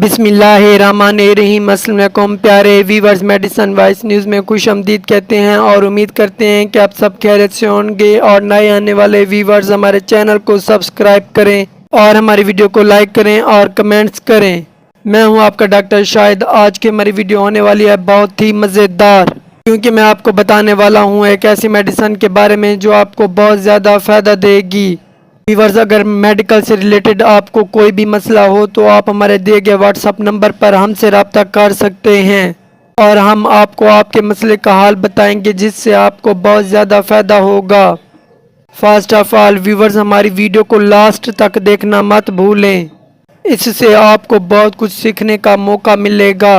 بسم اللہ الرحمن الرحیم۔ السلام علیکم پیارے ویورز، میڈیسن وائس نیوز میں خوش آمدید کہتے ہیں اور امید کرتے ہیں کہ آپ سب خیریت سے ہوں گے، اور نئے آنے والے ویورز ہمارے چینل کو سبسکرائب کریں اور ہماری ویڈیو کو لائک کریں اور کمنٹس کریں۔ میں ہوں آپ کا ڈاکٹر شاہد۔ آج کی ہماری ویڈیو ہونے والی ہے بہت ہی مزیدار، کیونکہ میں آپ کو بتانے والا ہوں ایک ایسی میڈیسن کے بارے میں جو آپ کو بہت زیادہ فائدہ دے گی۔ ویورز، اگر میڈیکل سے ریلیٹڈ آپ کو کوئی بھی مسئلہ ہو تو آپ ہمارے دیے گئے واٹس ایپ نمبر پر ہم سے رابطہ کر سکتے ہیں، اور ہم آپ کو آپ کے مسئلے کا حل بتائیں گے جس سے آپ کو بہت زیادہ فائدہ ہوگا۔ فرسٹ آف آل ویورز، ہماری ویڈیو کو لاسٹ تک دیکھنا مت بھولیں، اس سے آپ کو بہت کچھ سیکھنے کا موقع ملے گا۔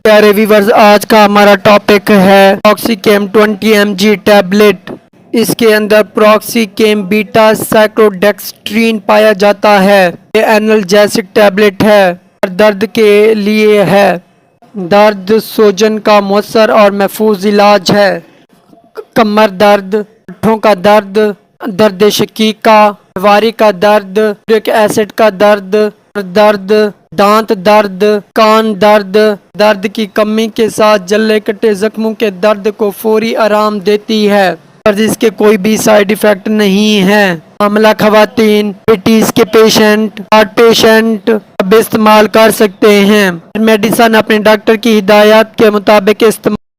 پیارے ویورز، آج کا ہمارا ٹاپک ہے پروکسیکیم 20 mg ٹیبلٹ۔ اس کے اندر پروکسیکیم بیٹا سائکلوڈیکسٹرین پایا جاتا ہے۔ یہ اینالجیسک ٹیبلٹ ہے اور درد کے لیے ہے۔ درد سوجن کا مؤثر اور محفوظ علاج ہے۔ کمر درد، ہاتھوں کا درد، درد شقیقہ، مہواری کا درد، یورک ایسڈ کا درد، دانت درد، کان درد، درد کی کمی کے ساتھ جلے کٹے زخموں کے درد کو فوری آرام دیتی ہے اور اس کے کوئی بھی سائیڈ ایفیکٹ نہیں ہے۔ حاملہ خواتین، ڈائبٹیز کے پیشنٹ، ہارٹ پیشنٹ اب استعمال کر سکتے ہیں۔ میڈیسن اپنے ڈاکٹر کی ہدایات کے مطابق استعمال